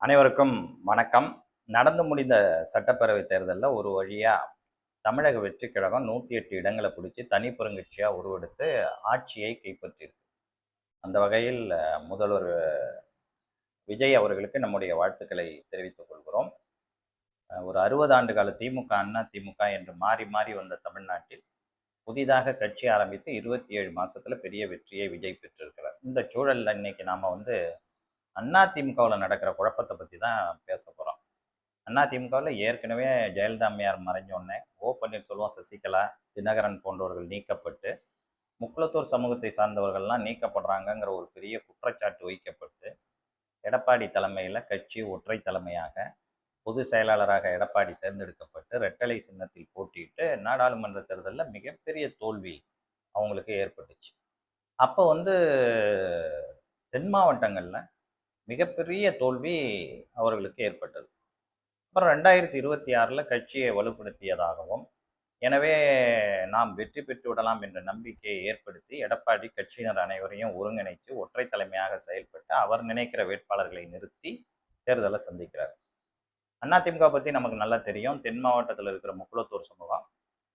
அனைவருக்கும் வணக்கம். நடந்து முடிந்த சட்டப்பேரவை தேர்தலில் ஒரு வழியா தமிழக வெற்றி கழகம் 108 இடங்களை பிடிச்சி தனி பெருங்கட்சியா உருவெடுத்து ஆட்சியை கைப்பற்றியிருக்கு. அந்த வகையில் முதல்வர் விஜய் அவர்களுக்கு நம்முடைய வாழ்த்துக்களை தெரிவித்துக் கொள்கிறோம். ஒரு 60 ஆண்டு கால திமுக, அண்ணா திமுக என்று மாறி மாறி வந்த தமிழ்நாட்டில் புதிதாக கட்சி ஆரம்பித்து 27 மாசத்துல பெரிய வெற்றியை விஜய் பெற்றிருக்கிறார். இந்த சூழல்ல இன்னைக்கு நாம அண்ணா திமுகவில் நடக்கிற குழப்பத்தை பற்றி தான் பேச போகிறோம். அதிமுகவில் ஏற்கனவே ஜெயலலிதா அம்மையார் மறைஞ்சோடனே பன்னீர்செல்வம், சசிகலா, தினகரன் போன்றவர்கள் நீக்கப்பட்டு முக்குளத்தூர் சமூகத்தை சார்ந்தவர்கள்லாம் நீக்கப்படுறாங்கங்கிற ஒரு பெரிய குற்றச்சாட்டு வைக்கப்பட்டு எடப்பாடி தலைமையில் கட்சி ஒற்றை தலைமையாக பொதுச் செயலாளராக எடப்பாடி தேர்ந்தெடுக்கப்பட்டு ரெட்டலை சின்னத்தில் போட்டியிட்டு நாடாளுமன்ற தேர்தலில் மிகப்பெரிய தோல்வி அவங்களுக்கு ஏற்பட்டுச்சு. அப்போ தென் மாவட்டங்களில் மிகப்பெரிய தோல்வி அவர்களுக்கு ஏற்பட்டது. அப்புறம் 2026 கட்சியை வலுப்படுத்தியதாகவும், எனவே நாம் வெற்றி பெற்று விடலாம் என்ற நம்பிக்கையை ஏற்படுத்தி எடப்பாடி கட்சியினர் அனைவரையும் ஒருங்கிணைத்து ஒற்றை தலைமையாக செயல்பட்டு அவர் நினைக்கிற வேட்பாளர்களை நிறுத்தி தேர்தலை சந்திக்கிறார். அதிமுக பற்றி நமக்கு நல்லா தெரியும். தென் மாவட்டத்தில் இருக்கிற முக்குளத்தூர் சமூகம்,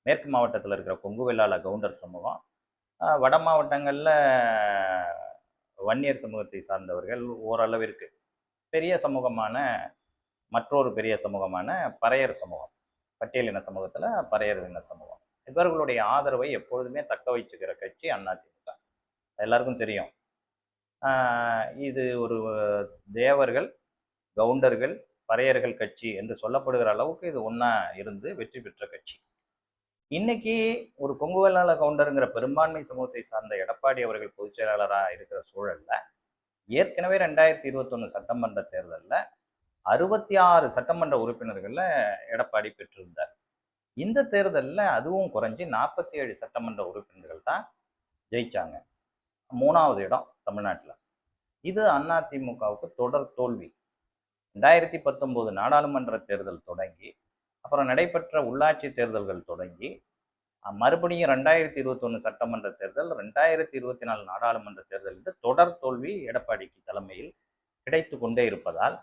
மேற்கு மாவட்டத்தில் இருக்கிற கொங்கு வெள்ளாள கவுண்டர் சமூகம், வட மாவட்டங்களில் வன்னியர் சமூகத்தை சார்ந்தவர்கள், ஓரளவிற்கு பெரிய சமூகமான மற்றொரு பெரிய சமூகமான பறையர் சமூகம், பட்டியலின சமூகத்தில் பறையர் இன சமூகம், இவர்களுடைய ஆதரவை எப்பொழுதுமே தக்க வச்சுக்கிற கட்சி அதிமுக. எல்லாருக்கும் தெரியும். இது ஒரு தேவர்கள், கவுண்டர்கள், பறையர்கள் கட்சி என்று சொல்லப்படுகிற அளவுக்கு இது ஒன்றா இருந்து வெற்றி பெற்ற கட்சி. இன்னைக்கு ஒரு கொங்கு வெள்ளாள கவுண்டருங்கிற பெரும்பான்மை சமூகத்தை சார்ந்த எடப்பாடி அவர்கள் பொதுச் செயலாளராக இருக்கிற சூழல்ல ஏற்கனவே 2021 சட்டமன்ற தேர்தலில் 66 சட்டமன்ற உறுப்பினர்களில் எடப்பாடி பெற்றிருந்தார். இந்த தேர்தலில் அதுவும் குறைஞ்சி 47 சட்டமன்ற உறுப்பினர்கள் தான் ஜெயிச்சாங்க. 3வது இடம் தமிழ்நாட்டில். இது அதிமுகவுக்கு தொடர் தோல்வி. 2019 நாடாளுமன்ற தேர்தல் தொடங்கி, அப்புறம் நடைபெற்ற உள்ளாட்சி தேர்தல்கள் தொடங்கி, மறுபடியும் 2021 சட்டமன்ற தேர்தல், 2024 நாடாளுமன்ற தேர்தல் என்று தொடர் தோல்வி எடப்பாடிக்கு தலைமையில் கிடைத்து கொண்டே இருப்பதால்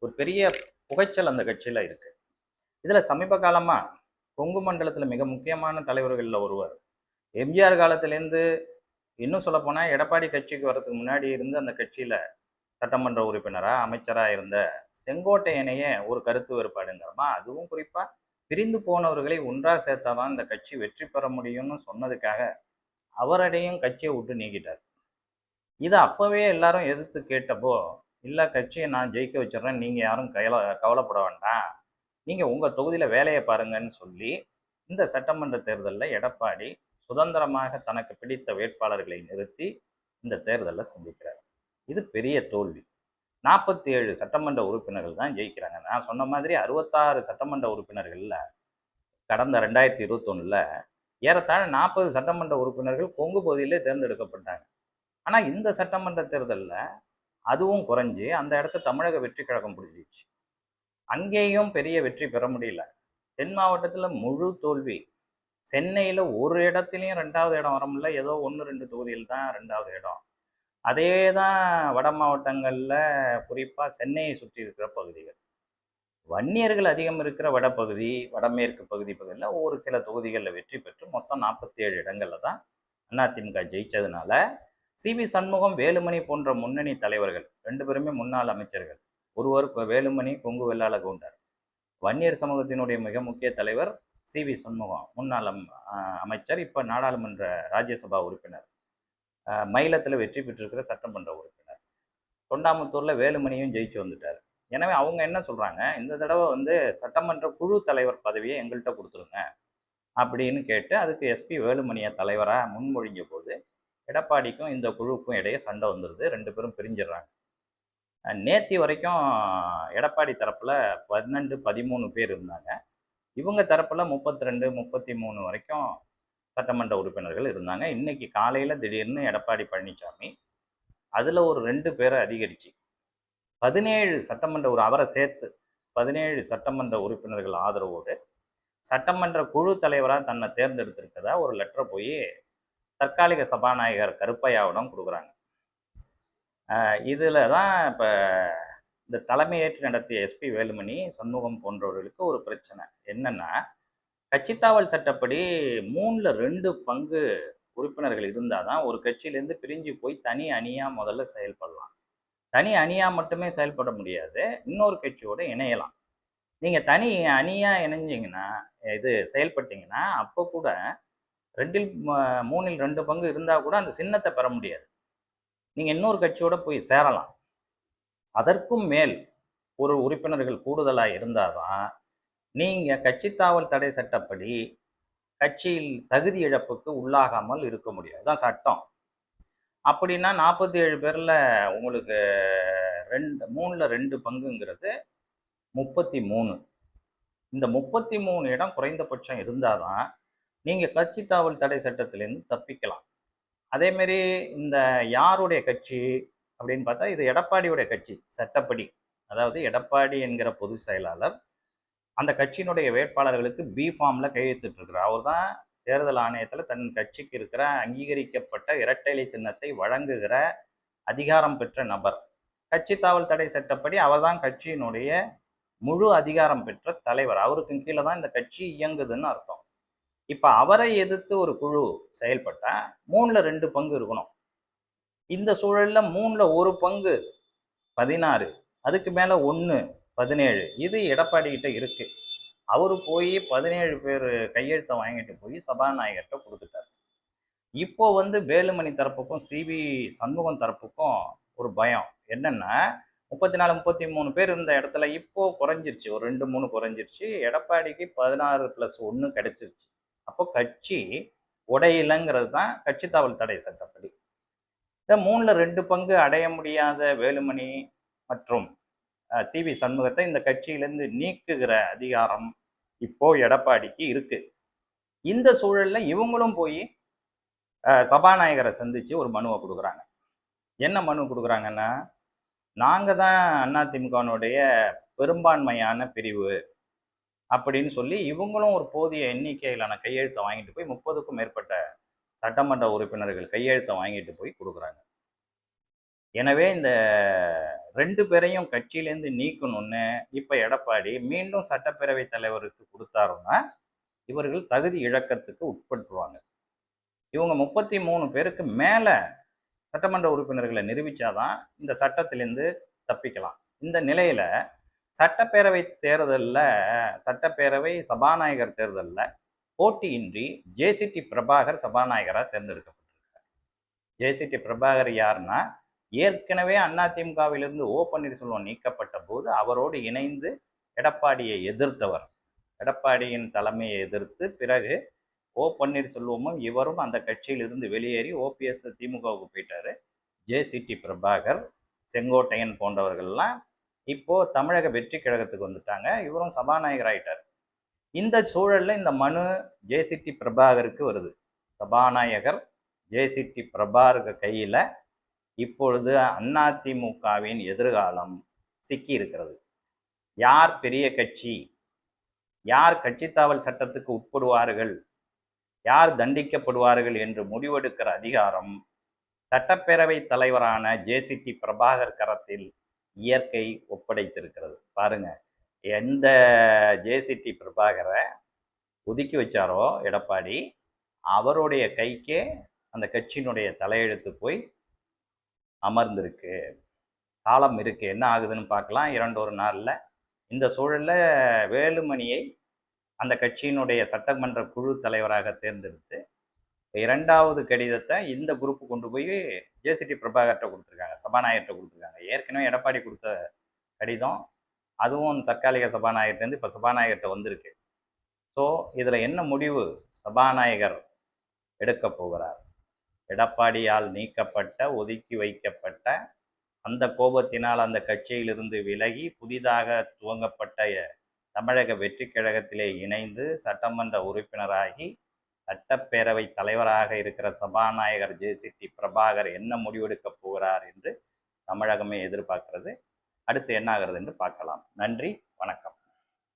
ஒரு பெரிய புகைச்சல் அந்த கட்சியில இருக்கு. இதுல சமீப காலமா கொங்கு மண்டலத்துல மிக முக்கியமான தலைவர்கள்ல ஒருவர், எம்ஜிஆர் காலத்திலேருந்து இன்னும் சொல்ல போனா எடப்பாடி கட்சிக்கு வர்றதுக்கு முன்னாடி இருந்து அந்த கட்சியில சட்டமன்ற உறுப்பினரா அமைச்சரா இருந்த செங்கோட்டையனையே ஒரு கருத்து வேறுபாடுங்கிறமா, அதுவும் குறிப்பா பிரிந்து போனவர்களை ஒன்றா சேர்த்தாதான் இந்த கட்சி வெற்றி பெற முடியும்னு சொன்னதுக்காக அவரடையும் கட்சியை விட்டு நீக்கிட்டார். இதை அப்பவே எல்லாரும் எதிர்த்து கேட்டப்போ, இல்லை கட்சியை நான் ஜெயிக்க வச்சிடறேன், நீங்க யாரும் கவலைப்பட வேண்டாம், நீங்க உங்க தொகுதியில வேலையை பாருங்கன்னு சொல்லி இந்த சட்டமன்ற தேர்தலில் எடப்பாடி சுதந்திரமாக தனக்கு பிடித்த வேட்பாளர்களை நிறுத்தி இந்த தேர்தலில் சந்திக்கிறார். இது பெரிய தோல்வி. 47 சட்டமன்ற உறுப்பினர்கள் தான் ஜெயிக்கிறாங்க. நான் சொன்ன மாதிரி 66 சட்டமன்ற உறுப்பினர்கள்ல கடந்த 2021 ஏறத்தாழ 40 சட்டமன்ற உறுப்பினர்கள் கொங்கு பகுதியிலே தேர்ந்தெடுக்கப்பட்டாங்க. ஆனா இந்த சட்டமன்ற தேர்தலில் அதுவும் குறைஞ்சி அந்த இடத்த தமிழக வெற்றி கழகம் பிடிச்சிச்சு. அங்கேயும் பெரிய வெற்றி பெற முடியல. தென் மாவட்டத்தில் முழு தோல்வி. சென்னையில் ஒரு இடத்துலையும் 2வது இடம் வர முடியல. ஏதோ 1-2 தொகுதியில் தான் 2வது இடம். அதே தான் வட மாவட்டங்களில், குறிப்பாக சென்னையை சுற்றி இருக்கிற பகுதிகள், வன்னியர்கள் அதிகம் இருக்கிற வடபகுதி, வடமேற்கு பகுதிகளில் ஒரு சில தொகுதிகளில் வெற்றி பெற்று மொத்தம் 47 இடங்களில் தான் அதிமுக ஜெயிச்சதுனால சி.வி. சண்முகம், வேலுமணி போன்ற முன்னணி தலைவர்கள், 2 பேருமே முன்னாள் அமைச்சர்கள். ஒருவர் வேலுமணி கொங்கு வெள்ளாள கவுண்டர், வன்னியர் சமூகத்தினுடைய மிக முக்கிய தலைவர் சி.வி. சண்முகம், முன்னாள் அமைச்சர், இப்போ நாடாளுமன்ற ராஜ்யசபா உறுப்பினர், மயிலத்தில் வெற்றி பெற்றிருக்கிற சட்டமன்ற உறுப்பினர், தொண்டாமுத்தூரில் வேலுமணியும் ஜெயிச்சு வந்துட்டார். எனவே அவங்க என்ன சொல்றாங்க, இந்த தடவை சட்டமன்ற குழு தலைவர் பதவியை எங்கள்கிட்ட கொடுத்துருங்க அப்படின்னு கேட்டு அதுக்கு எஸ்பி வேலுமணியை தலைவராக முன்மொழிஞ்ச போது எடப்பாடிக்கும் இந்த குழுவுக்கும் இடையே சண்டை வந்துடுது. 2 பேரும் பிரிஞ்சிடுறாங்க. நேத்தி வரைக்கும் எடப்பாடி தரப்புல 12-13 பேர் இருந்தாங்க. இவங்க தரப்புல 32-33 வரைக்கும் சட்டமன்ற உறுப்பினர்கள் இருந்தாங்க. இன்னைக்கு காலையில திடீர்னு எடப்பாடி பழனிசாமி அதுல ஒரு 2 பேரை அதிகரிச்சு 17 சட்டமன்ற அவரை சேர்த்து 17 சட்டமன்ற உறுப்பினர்கள் ஆதரவோடு சட்டமன்ற குழு தலைவராக தன்னை தேர்ந்தெடுத்திருக்கதா ஒரு லெட்டரை போய் தற்காலிக சபாநாயகர் கருப்பையாவிடம் கொடுக்குறாங்க. இதில் தான் இப்போ இந்த தலைமையேற்று நடத்திய எஸ்பி வேலுமணி, சண்முகம் போன்றவர்களுக்கு ஒரு பிரச்சனை. என்னன்னா, கட்சித்தாவல் சட்டப்படி 3ல 2 பங்கு உறுப்பினர்கள் இருந்தால் தான் ஒரு கட்சியிலேருந்து பிரிஞ்சு போய் தனி அணியா முதல்ல செயல்படலாம். தனி அணியா மட்டுமே செயல்பட முடியாது. இன்னொரு கட்சியோட இணையலாம். நீங்க தனி அணியா இணைஞ்சீங்கன்னா, இது செயல்பட்டீங்கன்னா, அப்போ கூட 2ல் 3ல் 2 பங்கு இருந்தா கூட அந்த சின்னத்தை பெற முடியாது. நீங்க இன்னொரு கட்சியோட போய் சேரலாம். அதற்கும் மேல் ஒரு உறுப்பினர்கள் கூடுதலா இருந்தாதான் நீங்க கட்சித்தாவல் தடை சட்டப்படி கட்சியில் தகுதி இழப்புக்கு உள்ளாகாமல் இருக்க முடியும். அதுதான் சட்டம். அப்படின்னா 47 பேர்ல உங்களுக்கு 3ல் 2 பங்குங்கிறது 33. இந்த 33 இடம் குறைந்தபட்சம் இருந்தாதான் நீங்க கட்சித்தாவல் தடை சட்டத்திலேருந்து தப்பிக்கலாம். அதே மாதிரி இந்த யாருடைய கட்சி அப்படின்னு பார்த்தா இது எடப்பாடியுடைய கட்சி சட்டப்படி. அதாவது எடப்பாடி என்கிற பொதுச் செயலாளர் அந்த கட்சியினுடைய வேட்பாளர்களுக்கு பி ஃபார்ம்ல கையெழுத்திட்டு இருக்கிறார். அவர் தான் தேர்தல் ஆணையத்தில் தன் கட்சிக்கு இருக்கிற அங்கீகரிக்கப்பட்ட இரட்டை இலை சின்னத்தை வழங்குகிற அதிகாரம் பெற்ற நபர். கட்சி தாவல் தடை சட்டப்படி அவர் தான் கட்சியினுடைய முழு அதிகாரம் பெற்ற தலைவர். அவருக்கு கீழே தான் இந்த கட்சி இயங்குதுன்னு அர்த்தம். இப்ப அவரை எதிர்த்து ஒரு குழு செயல்பட்டா 3ல 2 பங்கு இருக்கணும். இந்த சூழல்ல 3ல 1 பங்கு 16, அதுக்கு மேல 1 17. இது எடப்பாடி கிட்ட இருக்கு. அவரு போய் 17 பேர் கையெழுத்தை வாங்கிட்டு போய் சபாநாயகர்கிட்ட கொடுத்துட்டாரு. இப்போ வேலுமணி தரப்புக்கும் சிவி சண்முகம் தரப்புக்கும் ஒரு பயம் என்னன்னா, 34 33 பேர் இருந்த இடத்துல இப்போ குறைஞ்சிருச்சு, ஒரு 2 3 குறைஞ்சிருச்சு. எடப்பாடிக்கு 16+1 கிடைச்சிருச்சு. அப்போ கட்சி உடையிலங்கிறது தான் கட்சி தாவல் தடை சட்டப்படி. 3ல 2 பங்கு அடைய முடியாத வேலுமணி மற்றும் சிவி சண்முகத்தை இந்த கட்சியிலேருந்து நீக்குகிற அதிகாரம் இப்போ எடப்பாடிக்கு இருக்கு. இந்த சூழல்ல இவங்களும் போய் சபாநாயகரை சந்திச்சு ஒரு மனுவை கொடுக்குறாங்க. என்ன மனு கொடுக்குறாங்கன்னா, நாங்க தான் அதிமுகனுடைய பெரும்பான்மையான பிரிவு அப்படின்னு சொல்லி இவங்களும் ஒரு போதிய எண்ணிக்கையிலான கையெழுத்தை வாங்கிட்டு போய் 30க்கும் மேற்பட்ட சட்டமன்ற உறுப்பினர்கள் கையெழுத்தை வாங்கிட்டு போய் கொடுக்குறாங்க. எனவே இந்த 2 பேரையும் கட்சியிலேருந்து நீக்கணும்னு இப்ப எடப்பாடி மீண்டும் சட்டப்பேரவை தலைவருக்கு கொடுத்தாருன்னா இவர்கள் தகுதி இழக்கத்துக்கு உட்பட்டுருவாங்க. இவங்க 33 பேருக்கு மேல சட்டமன்ற உறுப்பினர்களை நிரூபிச்சாதான் இந்த சட்டத்திலிருந்து தப்பிக்கலாம். இந்த நிலையில சட்டப்பேரவை தேர்தலில் சட்டப்பேரவை சபாநாயகர் தேர்தலில் போட்டியின்றி ஜேசிடி பிரபாகர் சபாநாயகராக தேர்ந்தெடுக்கப்பட்டிருக்கார். ஜேசிடி பிரபாகர் யாருன்னா, ஏற்கனவே அதிமுகவிலிருந்து ஓ பன்னீர்செல்வம் நீக்கப்பட்ட போது அவரோடு இணைந்து எடப்பாடியை எதிர்த்தவர். எடப்பாடியின் தலைமையை எதிர்த்து பிறகு ஓ பன்னீர்செல்வமும் இவரும் அந்த கட்சியிலிருந்து வெளியேறி ஓபிஎஸ் திமுகவுக்கு போயிட்டாரு. ஜேசிடி பிரபாகர், செங்கோட்டையன் போன்றவர்கள்லாம் இப்போ தமிழக வெற்றி கழகத்துக்கு வந்துட்டாங்க. இவரும் சபாநாயகர் ஆயிட்டார். இந்த சூழல்ல இந்த மனு ஜேசிடி பிரபாகருக்கு வருது. சபாநாயகர் ஜேசிடி பிரபாகர் கையில இப்பொழுது அதிமுகவின் எதிர்காலம் சிக்கி இருக்கிறது. யார் பெரிய கட்சி, யார் கட்சித்தாவல் சட்டத்துக்கு உட்படுவார்கள், யார் தண்டிக்கப்படுவார்கள் என்று முடிவெடுக்கிற அதிகாரம் சட்டப்பேரவை தலைவரான ஜேசிடி பிரபாகர் கரத்தில் இயற்கை ஒப்படைத்திருக்கிறது. பாருங்க, எந்த ஜேசிடி பிரபாகரை ஒதுக்கி வச்சாரோ எடப்பாடி, அவருடைய கைக்கே அந்த கட்சியினுடைய தலையெழுத்து போய் அமர்ந்திருக்கு. காலம் இருக்கு, என்ன ஆகுதுன்னு பார்க்கலாம் 2 நாள்ல. இந்த சூழல்ல வேலுமணியை அந்த கட்சியினுடைய சட்டமன்ற குழு தலைவராக தேர்ந்தெடுத்து 2வது கடிதத்தை இந்த குரூப் கொண்டு போய் ஜேசிடி பிரபாகர்கிட்ட கொடுத்துருக்காங்க, சபாநாயகர்கிட்ட கொடுத்துருக்காங்க. ஏற்கனவே எடப்பாடி கொடுத்த கடிதம் அதுவும் தற்காலிக சபாநாயகர்லேருந்து இப்போ சபாநாயகர்கிட்ட வந்திருக்கு. ஸோ இதில் என்ன முடிவு சபாநாயகர் எடுக்க போகிறார்? எடப்பாடியால் நீக்கப்பட்ட, ஒதுக்கி வைக்கப்பட்ட, அந்த கோபத்தினால் அந்த கட்சியிலிருந்து விலகி புதிதாக துவங்கப்பட்ட தமிழக வெற்றி கழகத்திலே இணைந்து சட்டமன்ற உறுப்பினராகி சட்டப்பேரவை தலைவராக இருக்கிற சபாநாயகர் ஜேசிடி பிரபாகர் என்ன முடிவெடுக்க போகிறார் என்று தமிழகமே எதிர்பார்க்கிறது. அடுத்து என்ன ஆகிறது என்று பார்க்கலாம். நன்றி, வணக்கம்.